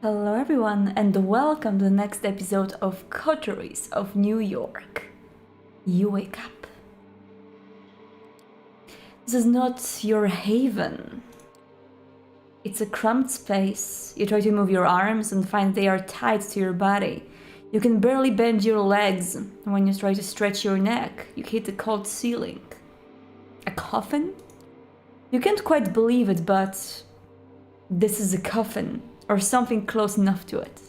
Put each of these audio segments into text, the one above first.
Hello everyone and welcome to the next episode of Coteries of New York. You wake up. This is not your haven. It's a cramped space. You try to move your arms and find they are tied to your body. You can barely bend your legs, and when you try to stretch your neck, you hit the cold ceiling. A coffin? You can't quite believe it, but this is a coffin. Or something close enough to it.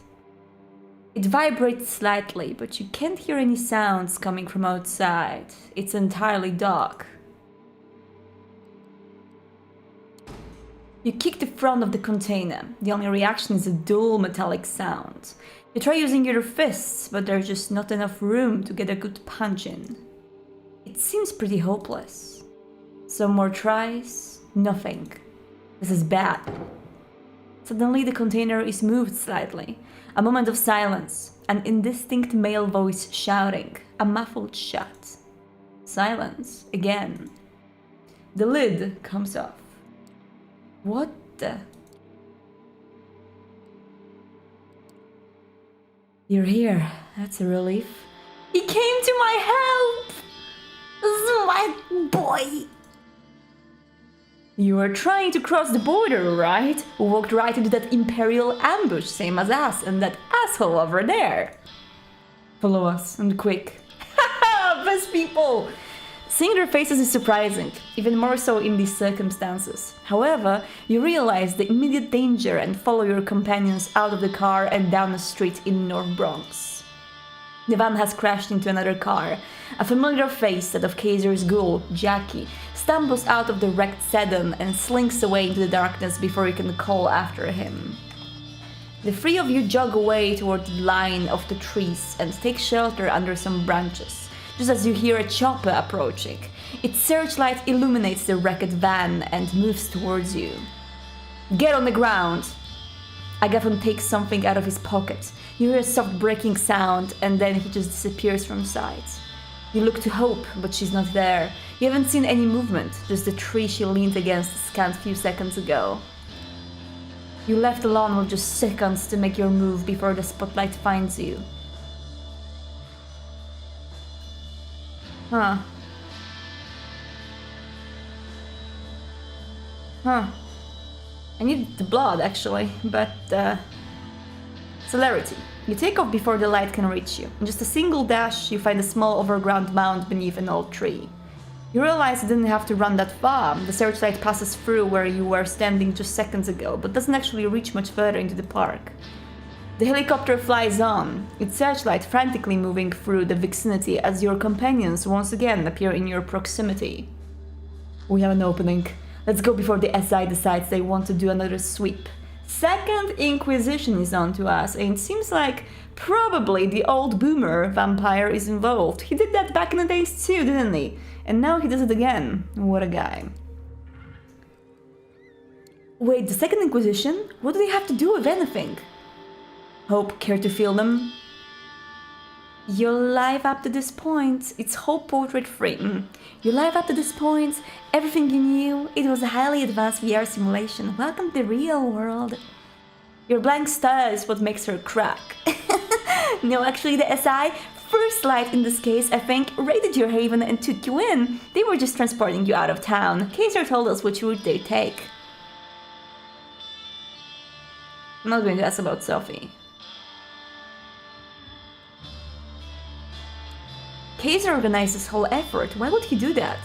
It vibrates slightly, but you can't hear any sounds coming from outside. It's entirely dark. You kick the front of the container. The only reaction is a dull metallic sound. You try using your fists, but there's just not enough room to get a good punch in. It seems pretty hopeless. Some more tries, nothing. This is bad. Suddenly the container is moved slightly. A moment of silence. An indistinct male voice shouting. A muffled shot. Silence again. The lid comes off. What the? You're here. That's a relief. He came to my help! My boy! You were trying to cross the border, right? We walked right into that imperial ambush, same as us and that asshole over there. Follow us, and quick. Haha, best people! Seeing their faces is surprising, even more so in these circumstances. However, you realize the immediate danger and follow your companions out of the car and down the street in North Bronx. The van has crashed into another car. A familiar face, that of Kaiser's ghoul, Jackie, stumbles out of the wrecked sedan and slinks away into the darkness before you can call after him. The three of you jog away toward the line of the trees and take shelter under some branches, just as you hear a chopper approaching. Its searchlight illuminates the wrecked van and moves towards you. Get on the ground! Agathon takes something out of his pocket. You hear a soft breaking sound, and then he just disappears from sight. You look to Hope, but she's not there. You haven't seen any movement, just the tree she leaned against a scant few seconds ago. You left alone with just seconds to make your move before the spotlight finds you. Huh. I need the blood, actually, but, celerity. You take off before the light can reach you. In just a single dash, you find a small overground mound beneath an old tree. You realize you didn't have to run that far. The searchlight passes through where you were standing just seconds ago, but doesn't actually reach much further into the park. The helicopter flies on, its searchlight frantically moving through the vicinity as your companions once again appear in your proximity. We have an opening. Let's go before the SI decides they want to do another sweep. Second Inquisition is on to us, and it seems like probably the old boomer vampire is involved. He did that back in the days too, didn't he? And now he does it again. What a guy. Wait, the Second Inquisition? What do they have to do with anything? Hope, care to feel them? You're live up to this point. It's Hope Portrait Frame. You're live up to this point. Everything you knew. It was a highly advanced VR simulation. Welcome to the real world. Your blank stare is what makes her crack. No, actually the SI, First Light in this case, I think, raided your haven and took you in. They were just transporting you out of town. Kaiser told us which route they take. I'm not going to ask about Sophie. Kaiser organized this whole effort. Why would he do that?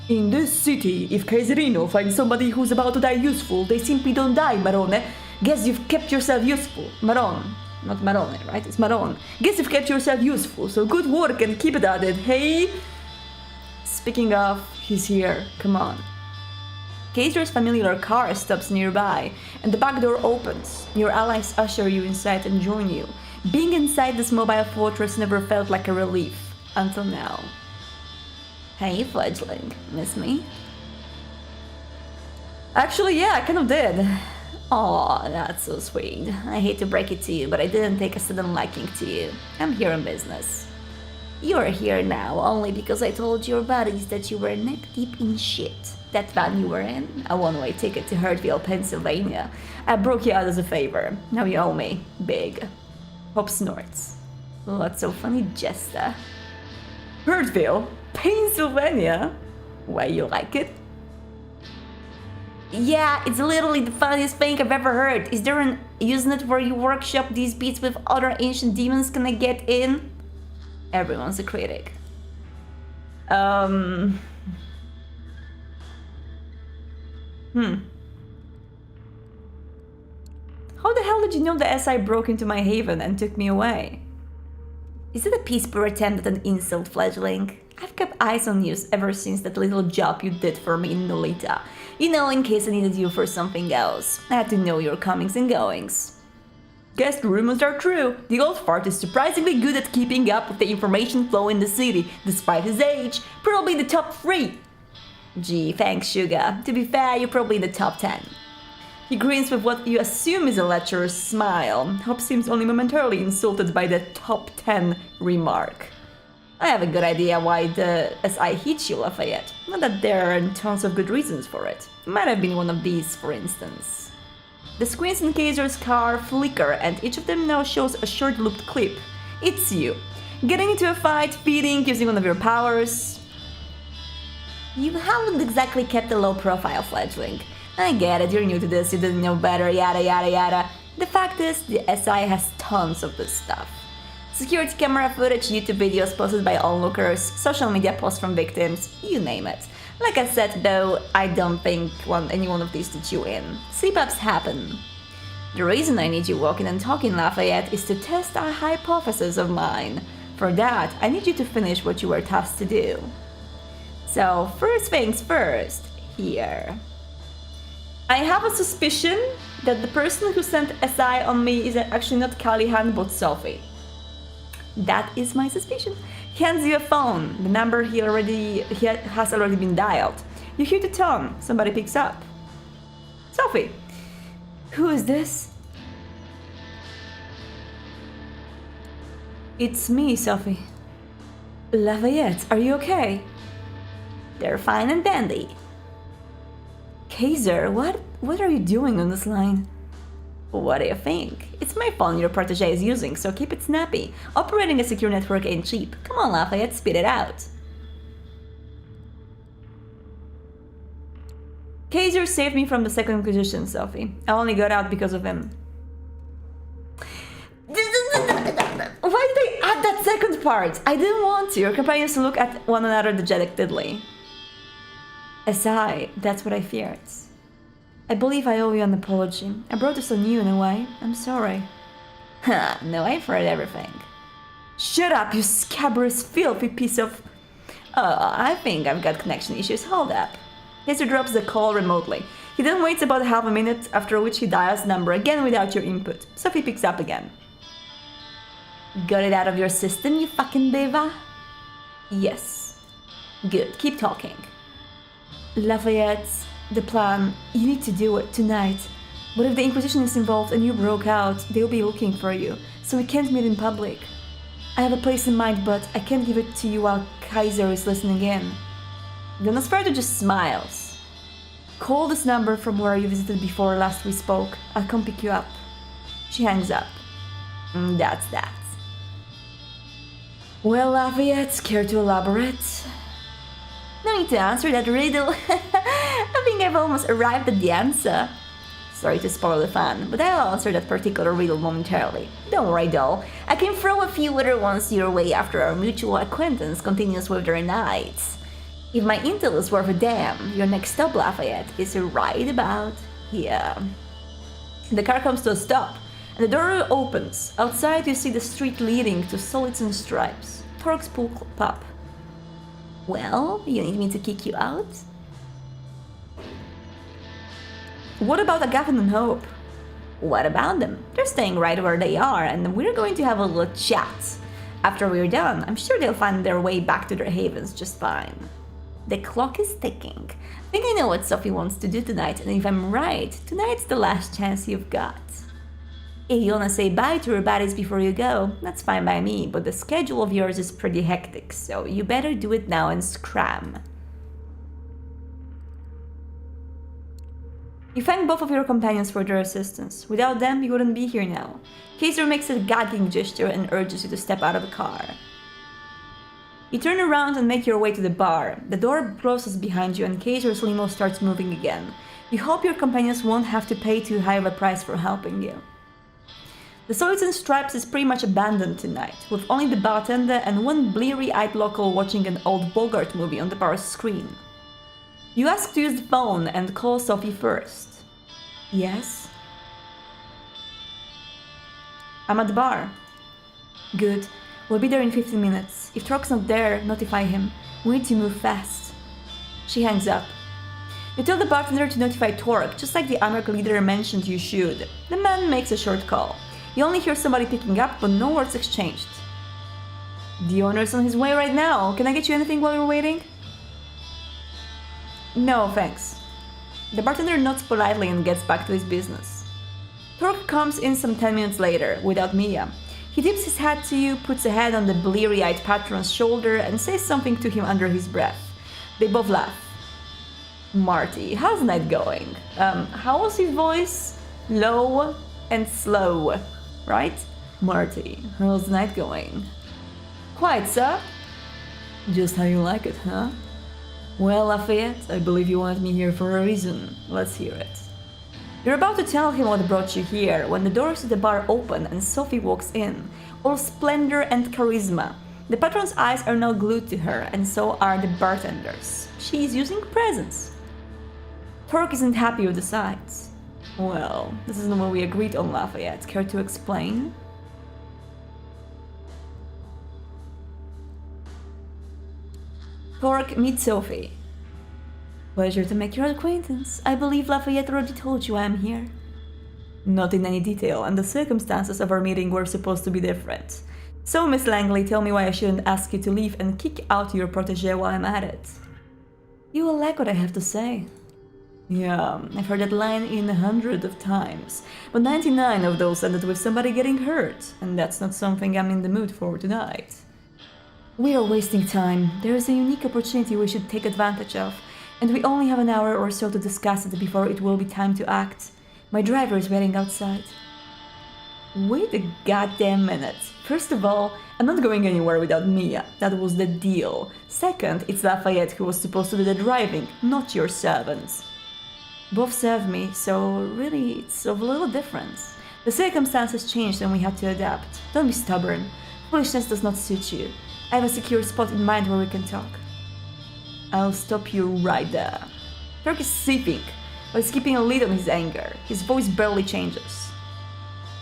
In this city, if Kaiserino finds somebody who's about to die useful, they simply don't die, Marone. Guess you've kept yourself useful. Maron. Not Marone, right? It's Maron. Guess you've kept yourself useful, so good work and keep it at it, hey? Speaking of, he's here. Come on. Kaiser's familiar car stops nearby, and the back door opens. Your allies usher you inside and join you. Being inside this mobile fortress never felt like a relief, until now. Hey, fledgling, miss me? Actually, yeah, I kind of did. Aw, that's so sweet. I hate to break it to you, but I didn't take a sudden liking to you. I'm here on business. You're here now only because I told your buddies that you were neck deep in shit. That van you were in, a one-way ticket to Hurtville, Pennsylvania. I broke you out as a favor. Now you owe me. Big. Hope snorts. What's so funny, Jester? Hurtville? Pennsylvania? Why, you like it? Yeah, it's literally the funniest thing I've ever heard. Is there an Usenet where you workshop these beats with other ancient demons? Can I get in? Everyone's a critic. How the hell did you know the SI broke into my haven and took me away? Is it a peaceable attempt at an insult, fledgling? I've kept eyes on you ever since that little job you did for me in Nolita. You know, in case I needed you for something else. I had to know your comings and goings. Guess the rumors are true. The old fart is surprisingly good at keeping up with the information flow in the city, despite his age. Probably in the top 3. Gee, thanks, Sugar. To be fair, you're probably in the top 10. He grins with what you assume is a lecherous smile. Hope seems only momentarily insulted by the top 10 remark. I have a good idea why the SI hates you, Lafayette. Not that there are tons of good reasons for it. It might have been one of these, for instance. The screens in Kaiser's car flicker, and each of them now shows a short-looped clip. It's you. Getting into a fight, feeding, using one of your powers. You haven't exactly kept a low profile, fledgling. I get it, you're new to this, you didn't know better, yada yada yada. The fact is, the SI has tons of this stuff. Security camera footage, YouTube videos posted by onlookers, social media posts from victims, you name it. Like I said though, I don't think any one of these to chew in. Sleep-ups happen. The reason I need you walking and talking, Lafayette, is to test a hypothesis of mine. For that, I need you to finish what you were tasked to do. So, first things first, here. I have a suspicion that the person who sent SI on me is actually not Callahan but Sophie. That is my suspicion. He hands you a phone. The number has already been dialed. You hear the tone. Somebody picks up. Sophie. Who is this? It's me, Sophie. Lafayette, are you okay? They're fine and dandy. Kaiser, what are you doing on this line? What do you think? It's my phone your protege is using, so keep it snappy. Operating a secure network ain't cheap. Come on, Lafayette, spit it out. Kaiser saved me from the Second Inquisition, Sophie. I only got out because of him. Why did they add that second part? I didn't want to. Your companions to look at one another dejectedly. SI, that's what I feared. I believe I owe you an apology. I brought this on you in a way. I'm sorry. Ha, no, I've heard everything. Shut up, you scabrous, filthy piece of... I think I've got connection issues. Hold up. Kaiser drops the call remotely. He then waits about half a minute, after which he dials the number again without your input. Sophie picks up again. Got it out of your system, you fucking diva? Yes. Good, keep talking. Lafayette, the plan, you need to do it tonight. But if the Inquisition is involved and you broke out, they'll be looking for you, so we can't meet in public. I have a place in mind, but I can't give it to you while Kaiser is listening in. Then Nosferatu just smiles. Call this number from where you visited before last we spoke. I'll come pick you up. She hangs up. That's that. Well, Lafayette, care to elaborate? No need to answer that riddle. I think I've almost arrived at the answer. Sorry to spoil the fun, but I'll answer that particular riddle momentarily. Don't worry, doll. I can throw a few other ones your way after our mutual acquaintance continues with their nights. If my intel is worth a damn, your next stop, Lafayette, is right about here. The car comes to a stop, and the door opens. Outside you see the street leading to Solids and Stripes. Torque's Pool Pub. Well, you need me to kick you out? What about Agathon and Hope? What about them? They're staying right where they are, and we're going to have a little chat. After we're done, I'm sure they'll find their way back to their havens just fine. The clock is ticking. I think I know what Sophie wants to do tonight, and if I'm right, tonight's the last chance you've got. If you wanna say bye to your buddies before you go, that's fine by me, but the schedule of yours is pretty hectic, so you better do it now and scram. You thank both of your companions for their assistance. Without them, you wouldn't be here now. Kaiser makes a gagging gesture and urges you to step out of the car. You turn around and make your way to the bar. The door closes behind you and Kaiser's limo starts moving again. You hope your companions won't have to pay too high of a price for helping you. The Soils and Stripes is pretty much abandoned tonight, with only the bartender and one bleary-eyed local watching an old Bogart movie on the bar's screen. You ask to use the phone and call Sophie first. Yes? I'm at the bar. Good. We'll be there in 15 minutes. If Torque's not there, notify him. We need to move fast. She hangs up. You tell the bartender to notify Torque, just like the Amerk leader mentioned you should. The man makes a short call. You only hear somebody picking up, but no words exchanged. The owner's on his way right now. Can I get you anything while you're waiting? No, thanks. The bartender nods politely and gets back to his business. Torque comes in some 10 minutes later, without Mia. He tips his hat to you, puts a hand on the bleary-eyed patron's shoulder, and says something to him under his breath. They both laugh. Marty, how's the night going? How was his voice? Low and slow, right? Marty, how's the night going? Quiet, sir. Just how you like it, huh? Well, Lafayette, I believe you wanted me here for a reason. Let's hear it. You're about to tell him what brought you here when the doors to the bar open and Sophie walks in, all splendor and charisma. The patron's eyes are now glued to her, and so are the bartenders. She's using presents. Torque isn't happy with the sights. Well, this isn't what we agreed on, Lafayette. Care to explain? Torque, meet Sophie. Pleasure to make your acquaintance. I believe Lafayette already told you I am here. Not in any detail, and the circumstances of our meeting were supposed to be different. So, Miss Langley, tell me why I shouldn't ask you to leave and kick out your protégé while I'm at it. You will like what I have to say. Yeah, I've heard that line in 100 of times, but 99 of those ended with somebody getting hurt, and that's not something I'm in the mood for tonight. We are wasting time. There is a unique opportunity we should take advantage of, and we only have an hour or so to discuss it before it will be time to act. My driver is waiting outside. Wait a goddamn minute. First of all, I'm not going anywhere without Mia. That was the deal. Second, it's Lafayette who was supposed to do the driving, not your servants. Both serve me, so really it's of little difference. The circumstances changed and we had to adapt. Don't be stubborn. Foolishness does not suit you. I have a secure spot in mind where we can talk. I'll stop you right there. Torque is seething, but he's keeping a lid on his anger. His voice barely changes.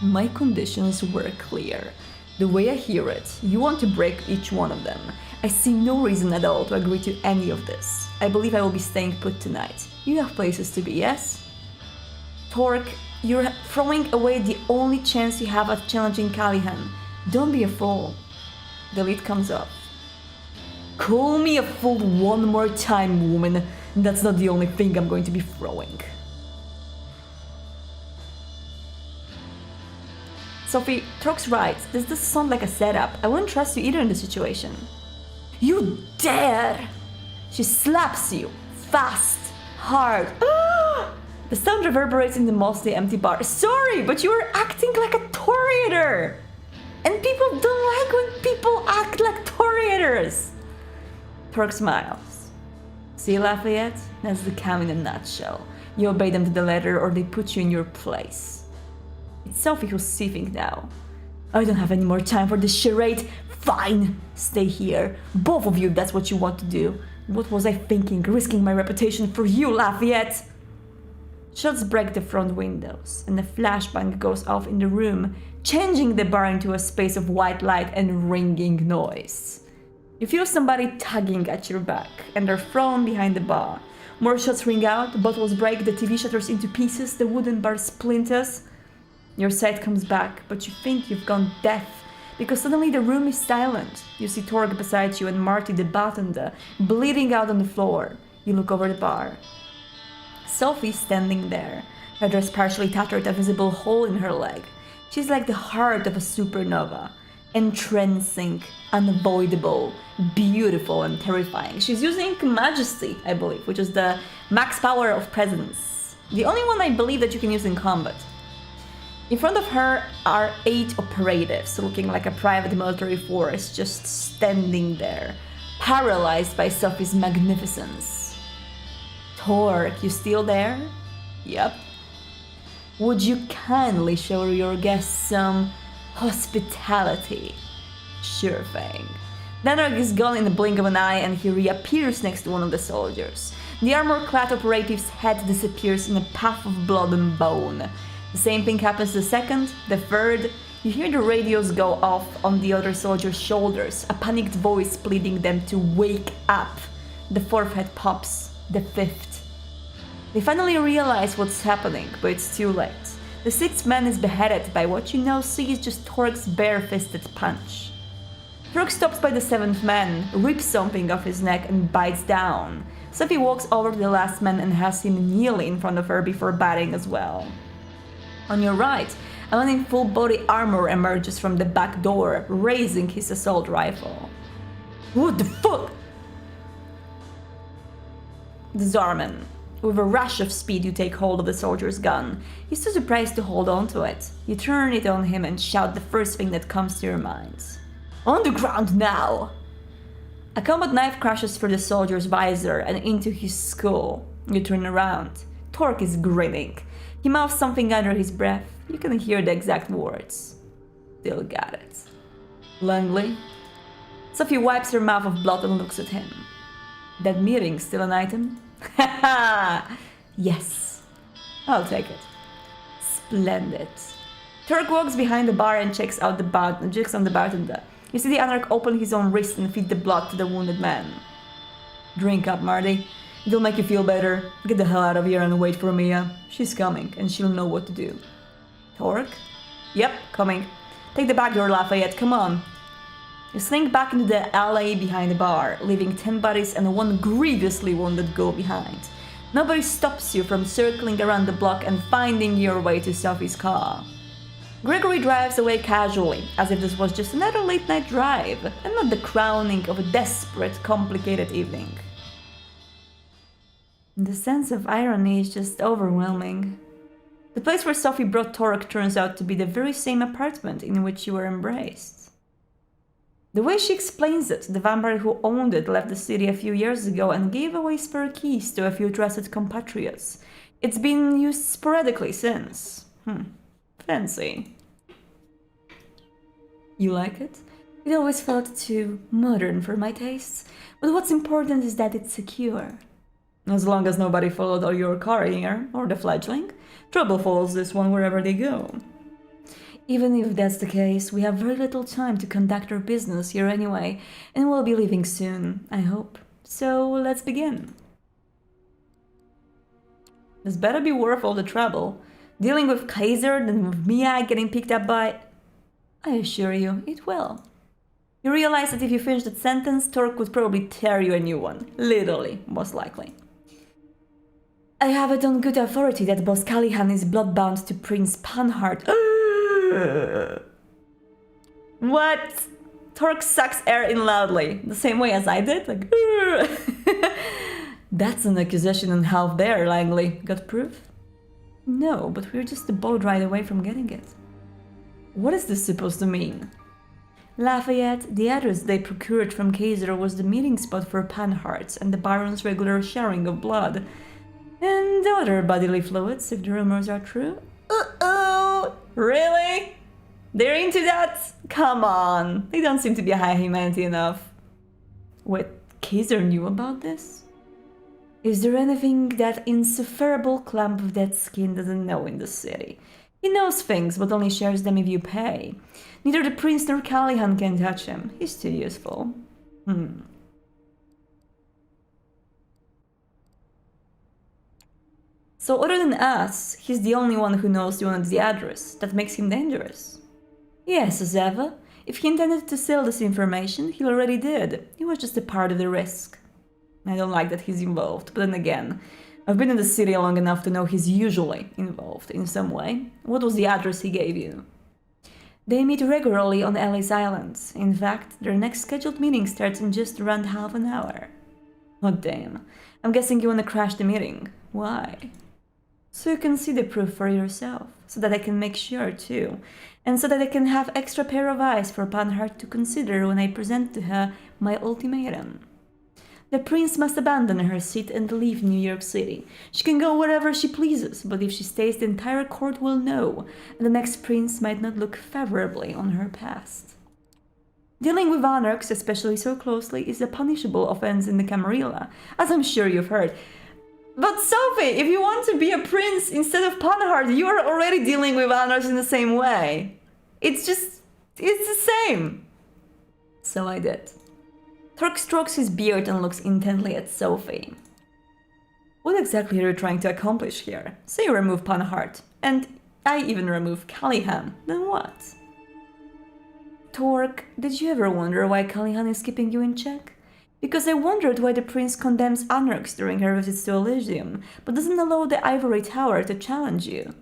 My conditions were clear. The way I hear it, you want to break each one of them. I see no reason at all to agree to any of this. I believe I will be staying put tonight. You have places to be, yes? Torque, you're throwing away the only chance you have at challenging Callahan. Don't be a fool. The lid comes off. Call me a fool one more time, woman. That's not the only thing I'm going to be throwing. Sophie, Torque's right. This does sound like a setup. I wouldn't trust you either in this situation. You dare! She slaps you. Fast. Hard. The sound reverberates in the mostly empty bar. Sorry, but you are acting like a Toreator! And people don't like when people act like Toreators! Torque smiles. See, Lafayette? That's the cow in a nutshell. You obey them to the letter or they put you in your place. It's Sophie who's seething now. I don't have any more time for this charade. Fine! Stay here. Both of you, if that's what you want to do. What was I thinking? Risking my reputation for you, Lafayette? Shots break the front windows, and a flashbang goes off in the room, changing the bar into a space of white light and ringing noise. You feel somebody tugging at your back, and are thrown behind the bar. More shots ring out, bottles break, the TV shatters into pieces, the wooden bar splinters. Your sight comes back, but you think you've gone deaf, because suddenly the room is silent. You see Torque beside you and Marty the bartender bleeding out on the floor. You look over the bar. Sophie's standing there, her dress partially tattered, a visible hole in her leg. She's like the heart of a supernova. Entrancing, unavoidable, beautiful and terrifying. She's using Majesty, I believe, which is the max power of presence. The only one I believe that you can use in combat. In front of her are 8 operatives, looking like a private military force, just standing there, paralyzed by Sophie's magnificence. Torque, you still there? Yep. Would you kindly show your guests some hospitality? Sure thing. Danark is gone in the blink of an eye and he reappears next to one of the soldiers. The armor-clad operative's head disappears in a puff of blood and bone. The same thing happens the second, the third. You hear the radios go off on the other soldier's shoulders, a panicked voice pleading them to wake up. The fourth head pops, the fifth. They finally realize what's happening, but it's too late. The sixth man is beheaded by what you now see is just Torque's bare-fisted punch. Torque stops by the seventh man, rips something off his neck and bites down. Sophie walks over to the last man and has him kneel in front of her before biting as well. On your right, a man in full body armor emerges from the back door, raising his assault rifle. What the fuck? The Zarman. With a rush of speed, you take hold of the soldier's gun. He's too surprised to hold on to it. You turn it on him and shout the first thing that comes to your mind. On the ground now! A combat knife crashes through the soldier's visor and into his skull. You turn around. Torque is grinning. He mouths something under his breath. You can hear the exact words. Still got it. Langley? Sophie wipes her mouth of blood and looks at him. That meeting still an item? Haha! Yes. I'll take it. Splendid. Turk walks behind the bar and checks on the bartender. You see the anarch open his own wrist and feed the blood to the wounded man. Drink up, Marty. It'll make you feel better. Get the hell out of here and wait for Mia. She's coming, and she'll know what to do. Torque? Yep, coming. Take the back door, Lafayette, come on. You slink back into the alley behind the bar, leaving 10 bodies and 1 grievously wounded go behind. Nobody stops you from circling around the block and finding your way to Sophie's car. Gregory drives away casually, as if this was just another late-night drive, and not the crowning of a desperate, complicated evening. The sense of irony is just overwhelming. The place where Sophie brought Torque turns out to be the very same apartment in which you were embraced. The way she explains it, the vampire who owned it left the city a few years ago and gave away spare keys to a few trusted compatriots. It's been used sporadically since. Fancy. You like it? It always felt too modern for my tastes, but what's important is that it's secure. As long as nobody followed all your car here, or the fledgling, trouble follows this one wherever they go. Even if that's the case, we have very little time to conduct our business here anyway, and we'll be leaving soon, I hope. So let's begin. This better be worth all the trouble. Dealing with Kaiser and with Mia getting picked up by... I assure you, it will. You realize that if you finish that sentence, Torque would probably tear you a new one. Literally, most likely. I have it on good authority that Boss Callahan is bloodbound to Prince Panhard. What? Torque sucks air in loudly, the same way as I did, like. That's an accusation and half there, Langley. Got proof? No, but we're just a boat ride away from getting it. What is this supposed to mean? Lafayette, the address they procured from Kaiser was the meeting spot for Panhards and the Baron's regular sharing of blood. And other bodily fluids, if the rumors are true. Uh-oh! Really? They're into that? Come on, they don't seem to be high humanity enough. Wait, Kaiser knew about this? Is there anything that insufferable clump of dead skin doesn't know in the city? He knows things, but only shares them if you pay. Neither the prince nor Callahan can touch him. He's too useful. So other than us, he's the only one who knows you wanted the address. That makes him dangerous. Yes, as ever. If he intended to sell this information, he already did. It was just a part of the risk. I don't like that he's involved, but then again, I've been in the city long enough to know he's usually involved in some way. What was the address he gave you? They meet regularly on Ellis Islands. In fact, their next scheduled meeting starts in just around half an hour. Oh damn. I'm guessing you wanna crash the meeting. Why? So you can see the proof for yourself, so that I can make sure too, and so that I can have extra pair of eyes for Panhard to consider when I present to her my ultimatum. The prince must abandon her seat and leave New York City. She can go wherever she pleases, but if she stays, the entire court will know, and the next prince might not look favorably on her past. Dealing with anarchs, especially so closely, is a punishable offense in the Camarilla, as I'm sure you've heard. But Sophie, if you want to be a prince instead of Panhard, you are already dealing with anarchs in the same way. It's the same. So I did. Turk strokes his beard and looks intently at Sophie. What exactly are you trying to accomplish here? Say you remove Panhard, and I even remove Callahan, then what? Torque, did you ever wonder why Callahan is keeping you in check? Because I wondered why the prince condemns anarchs during her visits to Elysium, but doesn't allow the Ivory Tower to challenge you.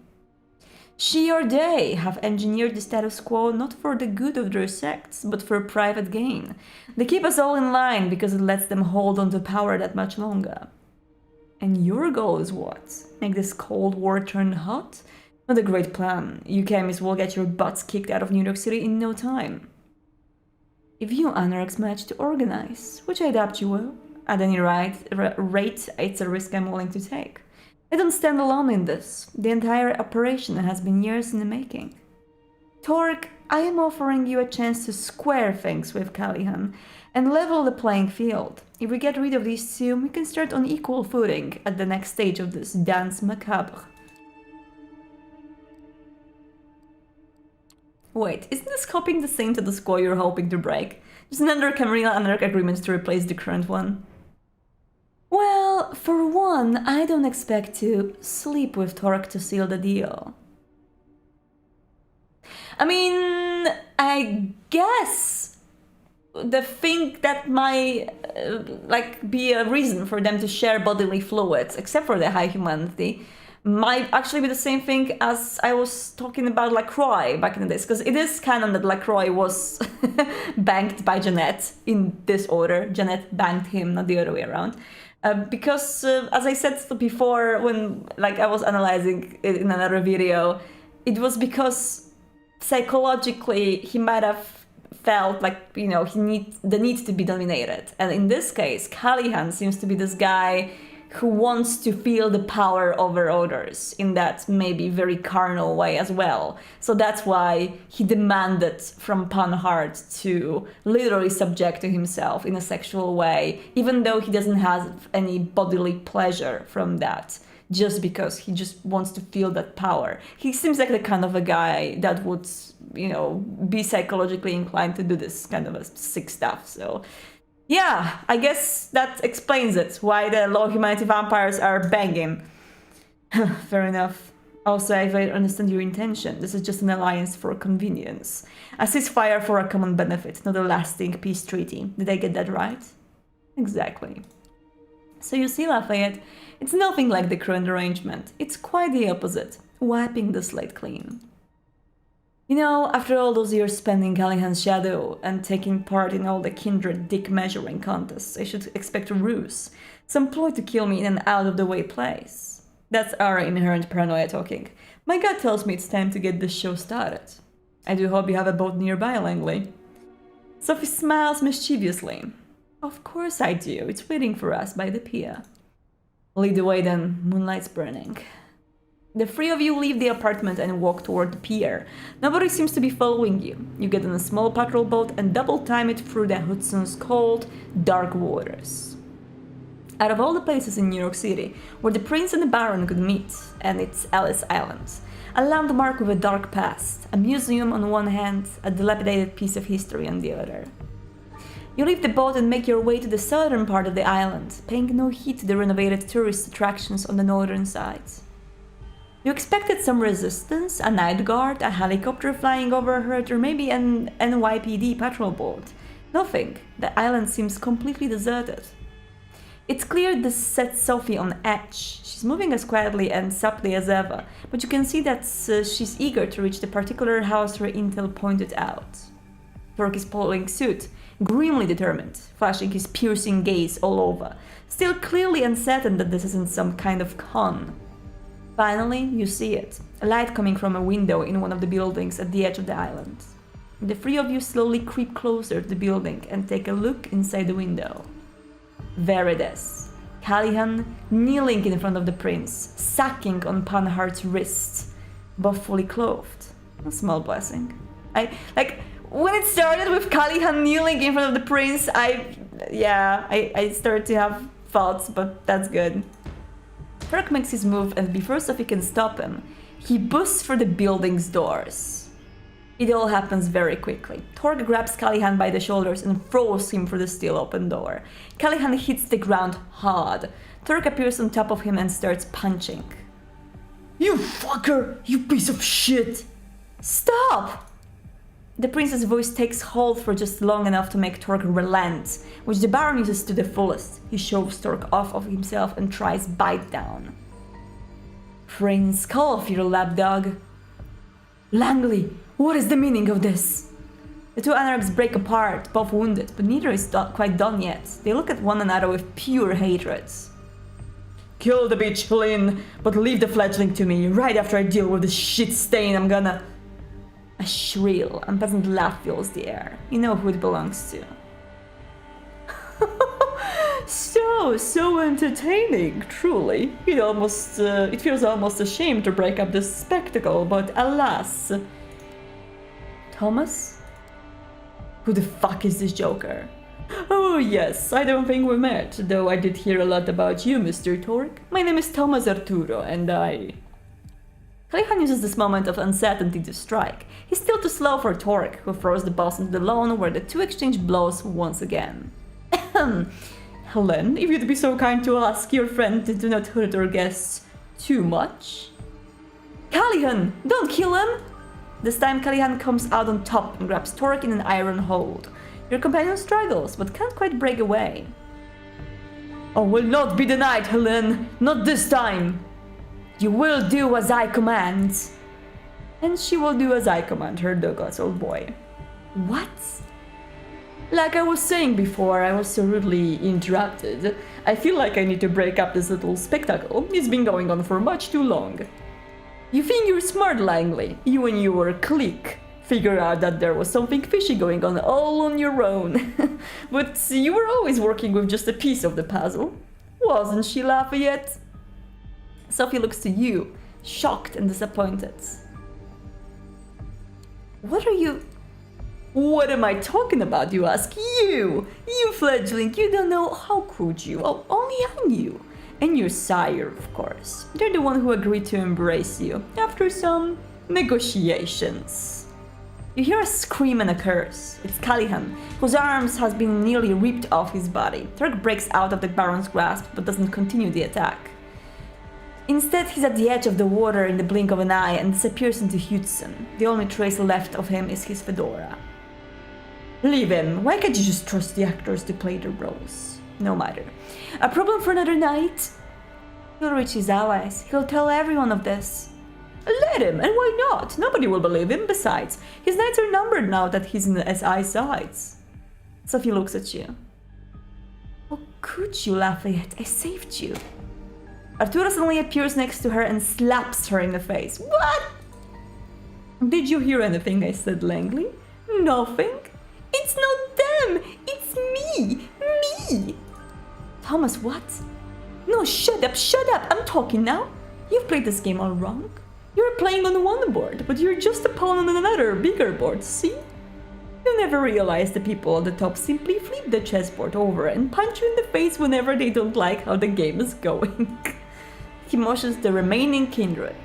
She or they have engineered the status quo not for the good of their sects, but for private gain. They keep us all in line because it lets them hold on to power that much longer. And your goal is what? Make this Cold War turn hot? Not a great plan. You chemists will get your butts kicked out of New York City in no time. If you anarchs manage to organize, which I doubt you will, at any rate, it's a risk I'm willing to take. I don't stand alone in this. The entire operation has been years in the making. Torque, I am offering you a chance to square things with Callahan and level the playing field. If we get rid of these two, we can start on equal footing at the next stage of this dance macabre. Wait, isn't this copying the same to the score you're hoping to break? Just another Camarilla Anarch agreement to replace the current one? Well, for one, I don't expect to sleep with Torque to seal the deal. I mean, I guess the thing that might be a reason for them to share bodily fluids, except for the high humanity, might actually be the same thing as I was talking about Lacroix back in the days, because it is canon that Lacroix was banged by Jeanette in this order. Jeanette banged him, not the other way around. Because, as I said before, when I was analyzing it in another video, it was because psychologically he might have felt the need to be dominated. And in this case, Callahan seems to be this guy who wants to feel the power over others in that maybe very carnal way as well. So that's why he demanded from Panhard to literally subject to himself in a sexual way, even though he doesn't have any bodily pleasure from that, just because he just wants to feel that power. He seems like the kind of a guy that would, be psychologically inclined to do this kind of a sick stuff. So yeah, I guess that explains it, why the low humanity vampires are banging. Fair enough. Also, if I understand your intention, this is just an alliance for convenience. A ceasefire for a common benefit, not a lasting peace treaty. Did I get that right? Exactly. So you see, Lafayette, it's nothing like the current arrangement. It's quite the opposite, wiping the slate clean. After all those years spending Callahan's shadow and taking part in all the kindred dick measuring contests, I should expect a ruse. Some ploy to kill me in an out-of-the-way place. That's our inherent paranoia talking. My gut tells me it's time to get this show started. I do hope you have a boat nearby, Langley. Sophie smiles mischievously. Of course I do. It's waiting for us by the pier. Lead the way then. Moonlight's burning. The three of you leave the apartment and walk toward the pier. Nobody seems to be following you. You get on a small patrol boat and double time it through the Hudson's cold, dark waters. Out of all the places in New York City where the prince and the baron could meet, and it's Ellis Islands, a landmark with a dark past, a museum on one hand, a dilapidated piece of history on the other. You leave the boat and make your way to the southern part of the island, paying no heed to the renovated tourist attractions on the northern side. You expected some resistance, a night guard, a helicopter flying overhead, or maybe an NYPD patrol boat. Nothing. The island seems completely deserted. It's clear this sets Sophie on edge. She's moving as quietly and subtly as ever, but you can see that she's eager to reach the particular house her intel pointed out. Torque is following suit, grimly determined, flashing his piercing gaze all over, still clearly uncertain that this isn't some kind of con. Finally, you see it, a light coming from a window in one of the buildings at the edge of the island. The three of you slowly creep closer to the building and take a look inside the window. There it is, Callahan kneeling in front of the prince, sucking on Panhardt's wrists, both fully clothed. A small blessing. When it started with Callahan kneeling in front of the prince, I started to have thoughts, but that's good. Turk makes his move, and before Sophie can stop him, he busts through the building's doors. It all happens very quickly. Torque grabs Callahan by the shoulders and throws him through the still open door. Callahan hits the ground hard. Torque appears on top of him and starts punching. "You fucker! You piece of shit!" "Stop!" The prince's voice takes hold for just long enough to make Torque relent, which the Baron uses to the fullest. He shoves Torque off of himself and tries bite down. "Prince, call off your lapdog." "Langley, what is the meaning of this?" The two anarchs break apart, both wounded, but neither is quite done yet. They look at one another with pure hatred. "Kill the bitch, Lynn, but leave the fledgling to me. Right after I deal with this shit stain, I'm gonna..." A shrill, unpleasant laugh fills the air. You know who it belongs to. So entertaining, truly. It feels almost a shame to break up this spectacle, but alas. Thomas? Who the fuck is this joker? "Oh yes, I don't think we met, though I did hear a lot about you, Mr. Torque. My name is Thomas Arturo, and I..." Callahan uses this moment of uncertainty to strike. He's still too slow for Torque, who throws the boss into the lawn where the two exchange blows once again. "Helen, if you'd be so kind to ask your friend to do not hurt our guests too much." "Callahan, don't kill him!" This time Callahan comes out on top and grabs Torque in an iron hold. Your companion struggles, but can't quite break away. "I will not be denied, Helen! Not this time! You will do as I command!" And she will do as I command her, Douglas, old boy. What? Like I was saying before, I was so rudely interrupted. I feel like I need to break up this little spectacle. It's been going on for much too long. You think you're smart, Langley. You and your clique figured out that there was something fishy going on all on your own. But you were always working with just a piece of the puzzle. Wasn't she, Lafayette? Sophie looks to you, shocked and disappointed. What am I talking about, you ask? You fledgling, you don't know. How could you? Oh, only I knew. And your sire, of course. They're the one who agreed to embrace you, after some negotiations. You hear a scream and a curse. It's Callahan, whose arms has been nearly ripped off his body. Turk breaks out of the Baron's grasp, but doesn't continue the attack. Instead, he's at the edge of the water in the blink of an eye and disappears into Hudson. The only trace left of him is his fedora. Leave him. Why can't you just trust the actors to play their roles? No matter. A problem for another night? He'll reach his allies. He'll tell everyone of this. Let him, and why not? Nobody will believe him. Besides, his nights are numbered now that he's in the SI sides. Sophie looks at you. How could you, Lafayette? I saved you. Arturo suddenly appears next to her and slaps her in the face. What? Did you hear anything I said, Langley? Nothing? It's not them! It's me! Me! Thomas, what? No, shut up! I'm talking now. You've played this game all wrong. You're playing on one board, but you're just a pawn on another, bigger board, see? You never realize the people at the top simply flip the chessboard over and punch you in the face whenever they don't like how the game is going. He motions the remaining kindred.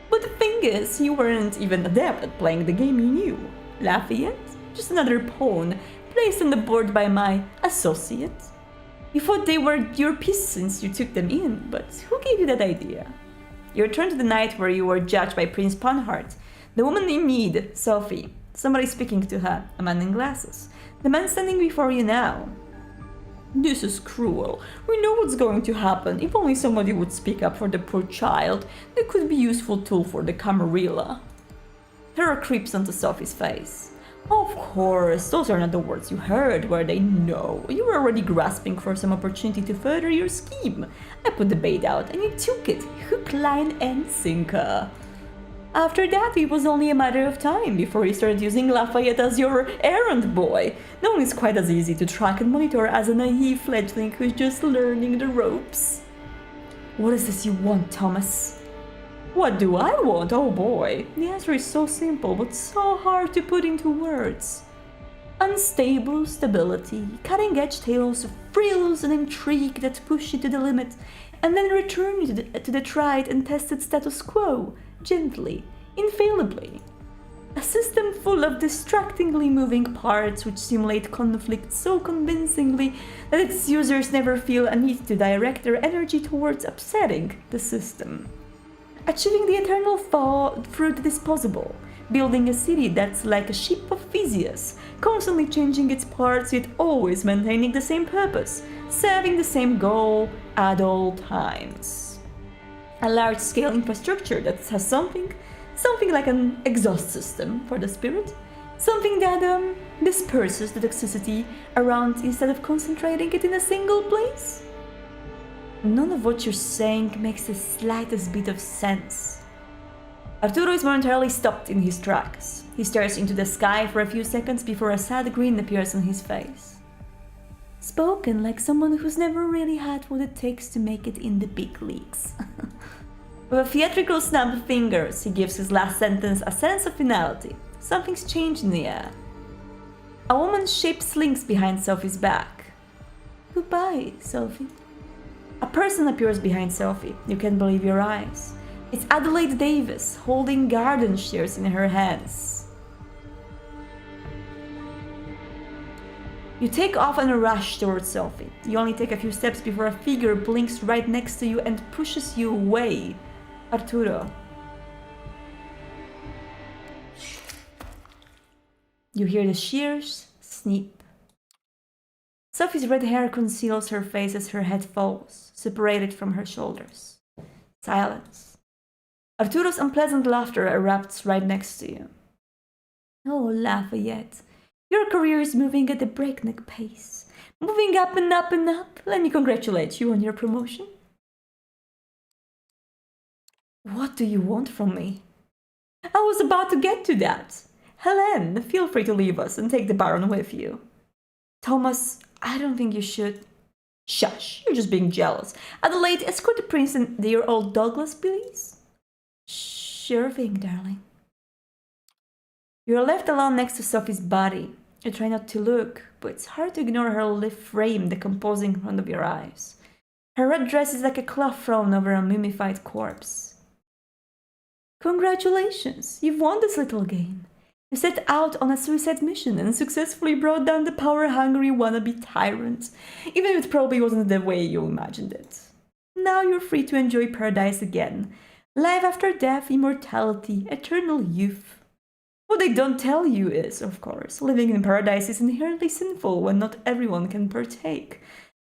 But the thing is, you weren't even adept at playing the game you knew. Lafayette? Just another pawn, placed on the board by my associate. You thought they were your piece since you took them in, but who gave you that idea? You return to the night where you were judged by Prince Panhard. The woman in need, Sophie. Somebody speaking to her, a man in glasses. The man standing before you now. This is cruel. We know what's going to happen. If only somebody would speak up for the poor child, they could be a useful tool for the Camarilla. Terror creeps onto Sophie's face. Of course, those are not the words you heard, were they? No, you were already grasping for some opportunity to further your scheme. I put the bait out and you took it, hook, line and sinker. After that, it was only a matter of time before you started using Lafayette as your errand boy. No one is quite as easy to track and monitor as a naive fledgling who's just learning the ropes. What is this you want, Thomas? What do I want? Oh boy. The answer is so simple, but so hard to put into words. Unstable stability, cutting-edge tales of thrills and intrigue that push you to the limit, and then return you to the tried and tested status quo, gently, infallibly. A system full of distractingly moving parts which simulate conflict so convincingly that its users never feel a need to direct their energy towards upsetting the system. Achieving the eternal fruit that is possible, building a city that's like a ship of Theseus, constantly changing its parts yet always maintaining the same purpose, serving the same goal at all times. A large-scale infrastructure that has something like an exhaust system for the spirit, something that disperses the toxicity around instead of concentrating it in a single place. None of what you're saying makes the slightest bit of sense. Arturo is momentarily stopped in his tracks. He stares into the sky for a few seconds before a sad grin appears on his face. Spoken like someone who's never really had what it takes to make it in the big leagues. With a theatrical snap of fingers, he gives his last sentence a sense of finality. Something's changed in the air. A woman's shape slinks behind Sophie's back. Goodbye, Sophie. A person appears behind Sophie. You can't believe your eyes. It's Adelaide Davis, holding garden shears in her hands. You take off in a rush towards Sophie. You only take a few steps before a figure blinks right next to you and pushes you away. Arturo. You hear the shears snip. Sophie's red hair conceals her face as her head falls, separated from her shoulders. Silence. Arturo's unpleasant laughter erupts right next to you. Oh, Lafayette, your career is moving at a breakneck pace. Moving up and up and up. Let me congratulate you on your promotion. What do you want from me? I was about to get to that. Helene, feel free to leave us and take the Baron with you. Thomas, I don't think you should. Shush, you're just being jealous. Adelaide, escort the prince and dear old Douglas, please. Sure thing, darling. You're left alone next to Sophie's body. You try not to look, but it's hard to ignore her lithe frame decomposing in front of your eyes. Her red dress is like a cloth thrown over a mummified corpse. Congratulations, you've won this little game. You set out on a suicide mission and successfully brought down the power-hungry wannabe tyrant, even if it probably wasn't the way you imagined it. Now you're free to enjoy paradise again. Life after death, immortality, eternal youth. What they don't tell you is, of course, living in paradise is inherently sinful when not everyone can partake.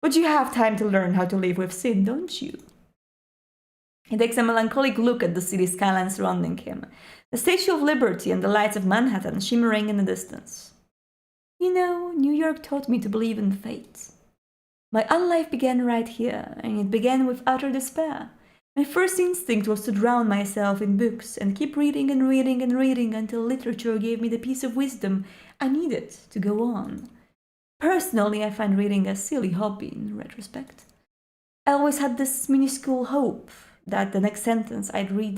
But you have time to learn how to live with sin, don't you? He takes a melancholic look at the city skyline surrounding him, the Statue of Liberty and the lights of Manhattan shimmering in the distance. You know, New York taught me to believe in fate. My own life began right here, and it began with utter despair. My first instinct was to drown myself in books and keep reading and reading and reading until literature gave me the piece of wisdom I needed to go on. Personally, I find reading a silly hobby in retrospect. I always had this minuscule hope that the next sentence I'd read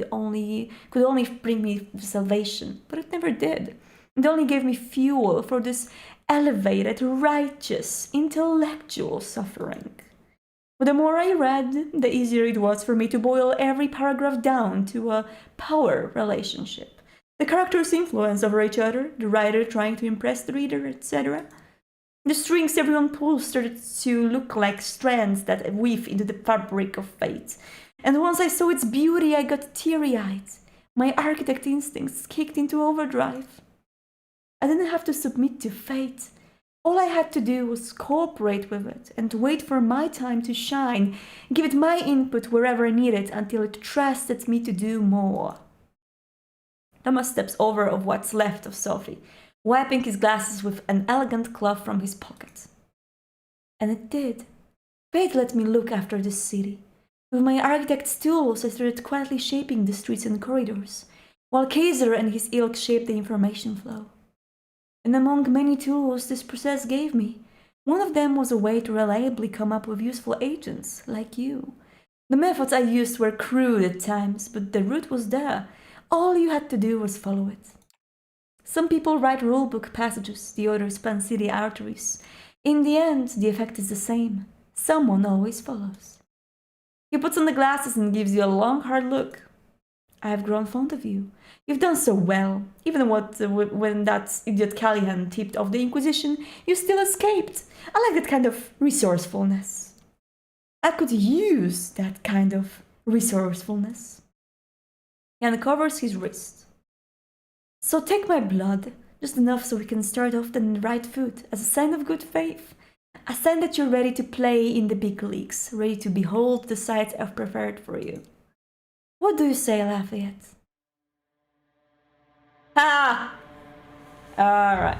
could only bring me salvation, but it never did. It only gave me fuel for this elevated, righteous, intellectual suffering. But the more I read, the easier it was for me to boil every paragraph down to a power relationship. The characters' influence over each other, the writer trying to impress the reader, etc. The strings everyone pulls started to look like strands that weave into the fabric of fate. And once I saw its beauty, I got teary-eyed. My architect instincts kicked into overdrive. I didn't have to submit to fate. All I had to do was cooperate with it and wait for my time to shine, give it my input wherever I need it until it trusted me to do more. Thomas steps over of what's left of Sophie, wiping his glasses with an elegant cloth from his pocket. And it did. Fate let me look after this city. With my architect's tools, I started quietly shaping the streets and corridors, while Kaiser and his ilk shaped the information flow. And among many tools this process gave me, one of them was a way to reliably come up with useful agents, like you. The methods I used were crude at times, but the root was there. All you had to do was follow it. Some people write rulebook passages, the others plan city arteries. In the end, the effect is the same. Someone always follows. He puts on the glasses and gives you a long, hard look. I have grown fond of you. You've done so well. Even when that idiot Callahan tipped off the Inquisition, you still escaped. I like that kind of resourcefulness. I could use that kind of resourcefulness. He uncovers his wrist. So take my blood, just enough so we can start off on the right foot, as a sign of good faith. A sign that you're ready to play in the big leagues, ready to behold the sights I've prepared for you. What do you say, Lafayette? Ah! Alright.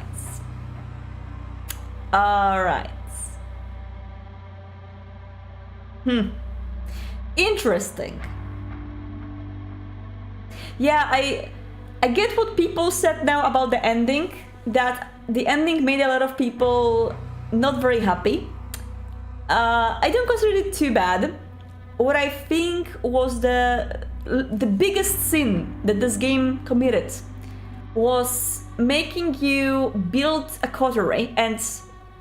Interesting. Yeah, I get what people said now about the ending, that the ending made a lot of people not very happy. I don't consider it too bad. What I think was the biggest sin that this game committed was making you build a coterie and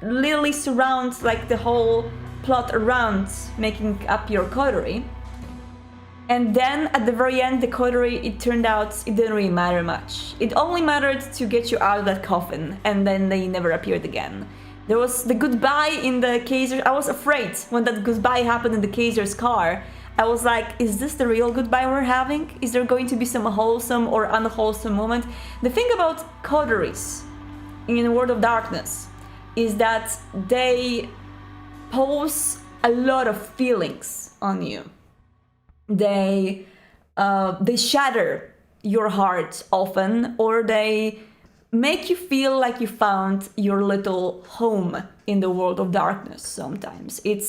literally surround like the whole plot around making up your coterie. And then at the very end, the coterie, it turned out it didn't really matter much. It only mattered to get you out of that coffin, and then they never appeared again. There was the goodbye in the Kaiser. I was afraid when that goodbye happened in the Kaiser's car. I was like, is this the real goodbye we're having? Is there going to be some wholesome or unwholesome moment? The thing about coteries in World of Darkness is that they pose a lot of feelings on you. They shatter your heart often, or they make you feel like you found your little home in the World of Darkness sometimes. It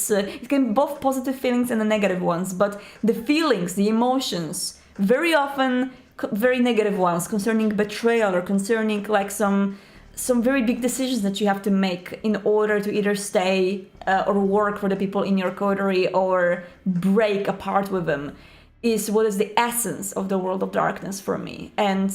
can be both positive feelings and the negative ones, but the feelings, the emotions, very often very negative ones concerning betrayal or concerning like some very big decisions that you have to make in order to either stay or work for the people in your coterie or break apart with them, is what is the essence of the World of Darkness for me. And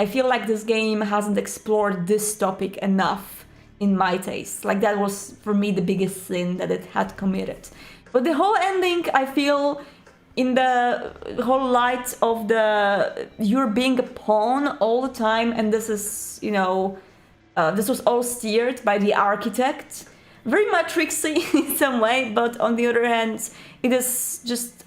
I feel like this game hasn't explored this topic enough in my taste. Like that was for me the biggest sin that it had committed. But the whole ending, I feel, in the whole light of you're being a pawn all the time, and this is, this was all steered by the architect. Very Matrixy in some way, but on the other hand, it is just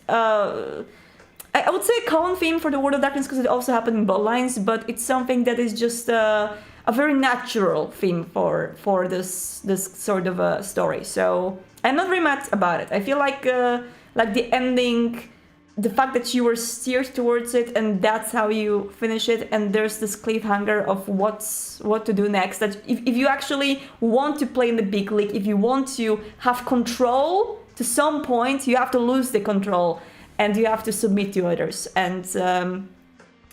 I would say a common theme for the World of Darkness because it also happened in Bloodlines, but it's something that is just a very natural theme for this sort of a story. So I'm not very mad about it. I feel like the ending, the fact that you were steered towards it and that's how you finish it, and there's this cliffhanger of what to do next. That if you actually want to play in the big league, if you want to have control, to some point you have to lose the control and you have to submit to others. And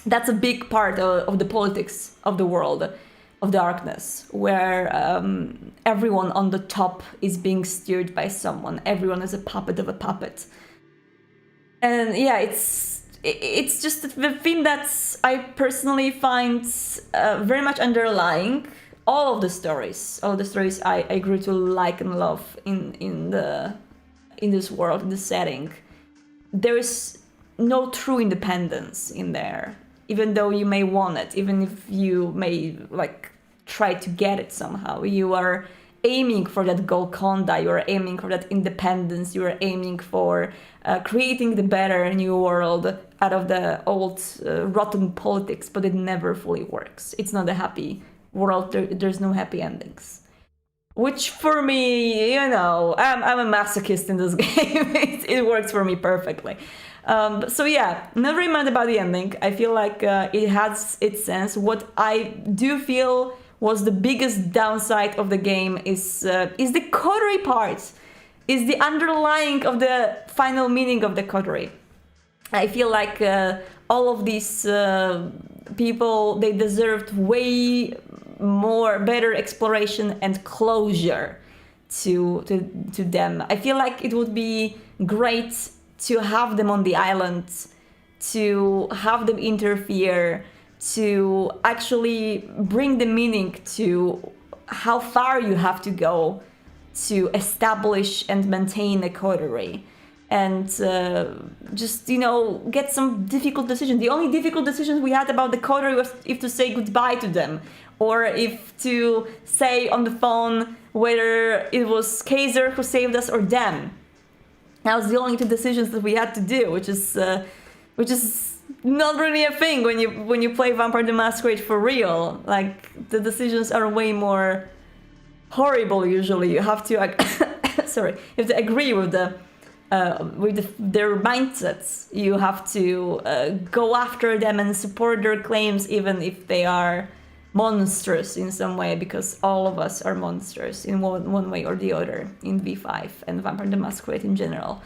that's a big part of the politics of the World of Darkness, where everyone on the top is being steered by someone. Everyone is a puppet of a puppet. And yeah, it's just the theme that I personally find very much underlying all of the stories. All the stories I grew to like and love in this world, in this setting. There is no true independence in there, even though you may want it, even if you may like try to get it somehow. You are aiming for that Golconda, you are aiming for that independence, you are aiming for creating the better new world out of the old rotten politics, but it never fully works. It's not a happy world, there's no happy endings. which for me, I'm a masochist in this game. It works for me perfectly. So yeah, never really mad about the ending. I feel like it has its sense. What I do feel was the biggest downside of the game is the coterie part, is the underlying of the final meaning of the coterie. I feel like all of these people, they deserved way more better exploration and closure to them. I feel like it would be great to have them on the island, to have them interfere, to actually bring the meaning to how far you have to go to establish and maintain a coterie. And just, get some difficult decisions. The only difficult decisions we had about the coterie was if to say goodbye to them, or if to say on the phone whether it was Kaiser who saved us or them. That was the only two decisions that we had to do, which is not really a thing when you play Vampire the Masquerade for real. Like, the decisions are way more horrible usually. You have to you have to agree with their mindsets. You have to go after them and support their claims, even if they are monstrous in some way, because all of us are monsters in one way or the other in V5 and Vampire the Masquerade in general.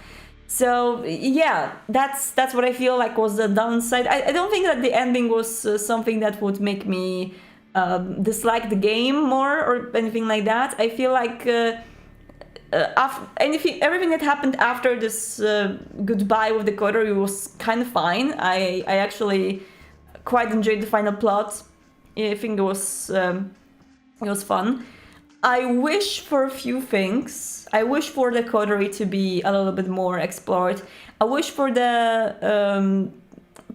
So yeah, that's what I feel like was the downside. I don't think that the ending was something that would make me dislike the game more or anything like that. I feel like everything that happened after this goodbye with the coterie was kind of fine. I actually quite enjoyed the final plot. I think it was fun. I wish for a few things. I wish for the coterie to be a little bit more explored. I wish for the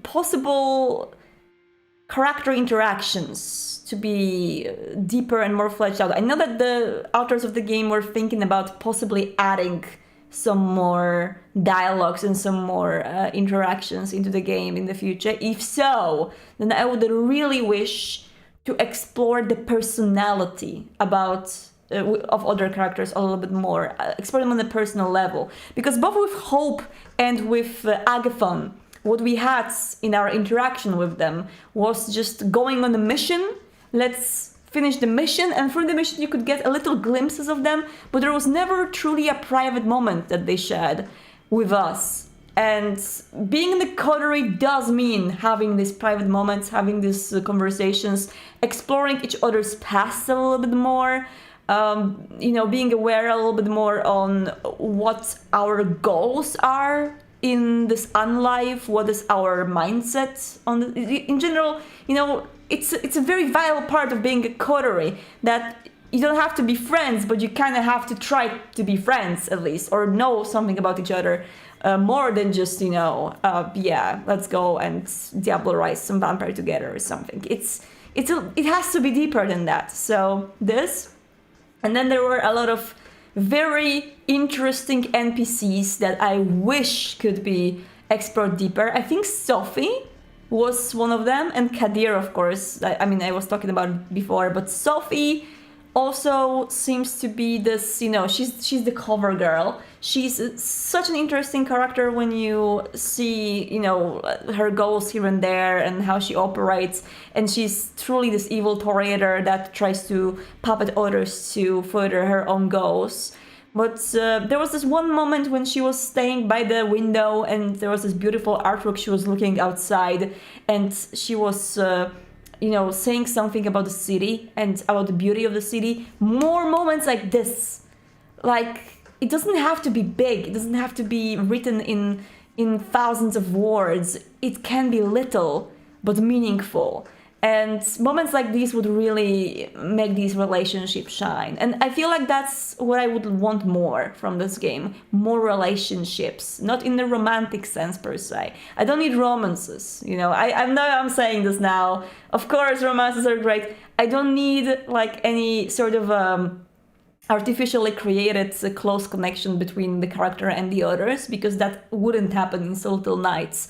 possible character interactions to be deeper and more fleshed out. I know that the authors of the game were thinking about possibly adding some more dialogues and some more interactions into the game in the future. If so, then I would really wish to explore the personality of other characters a little bit more, explore them on a personal level. Because both with Hope and with Agathon, what we had in our interaction with them was just going on a mission. Let's finish the mission, and through the mission you could get a little glimpses of them, but there was never truly a private moment that they shared with us. And being in the coterie does mean having these private moments, having these conversations, exploring each other's past a little bit more, being aware a little bit more on what our goals are in this unlife, what is our mindset in general. It's a very vital part of being a coterie, that you don't have to be friends, but you kind of have to try to be friends at least, or know something about each other. More than just, let's go and diablerize some vampire together or something. It has to be deeper than that. So this, and then there were a lot of very interesting NPCs that I wish could be explored deeper. I think Sophie was one of them, and Kadir, of course. I was talking about it before, but Sophie also seems to be this, she's the cover girl. She's such an interesting character when you see, her goals here and there and how she operates. And she's truly this evil Toreador that tries to puppet others to further her own goals. But there was this one moment when she was staying by the window and there was this beautiful artwork. She was looking outside and she was saying something about the city and about the beauty of the city. More moments like this. Like, it doesn't have to be big. It doesn't have to be written in thousands of words. It can be little, but meaningful. And moments like these would really make these relationships shine. And I feel like that's what I would want more from this game. More relationships. Not in the romantic sense per se. I don't need romances. I know I'm saying this now. Of course, romances are great. I don't need like any sort of artificially created close connection between the character and the others, because that wouldn't happen in So Little Nights.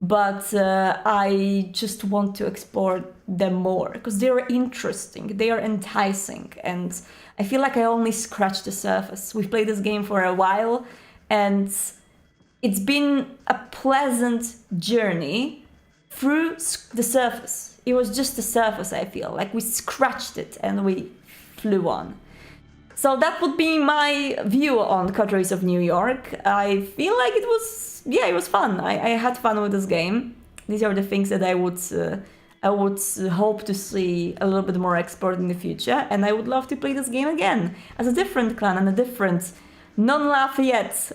but I just want to explore them more because they are interesting, they are enticing, and I feel like I only scratched the surface. We've played this game for a while, and it's been a pleasant journey through the surface. It was just the surface, I feel like we scratched it and we flew on. So that would be my view on Coteries of New York. I feel like it was fun. I had fun with this game. These are the things that I would hope to see a little bit more explored in the future, and I would love to play this game again as a different clan and a different non-Lafayette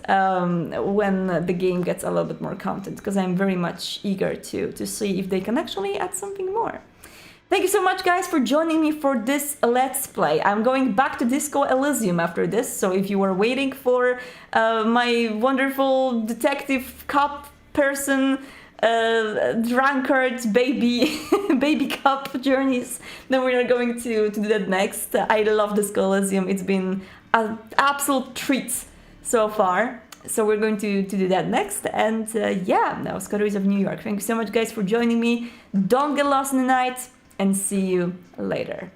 when the game gets a little bit more content, because I'm very much eager to see if they can actually add something more. Thank you so much, guys, for joining me for this Let's Play. I'm going back to Disco Elysium after this, so if you were waiting for my wonderful detective cop person, drunkard baby baby cop journeys, then we are going to do that next. I love Disco Elysium. It's been an absolute treat so far. So we're going to do that next. And yeah, that was Coteries of New York. Thank you so much, guys, for joining me. Don't get lost in the night, and see you later.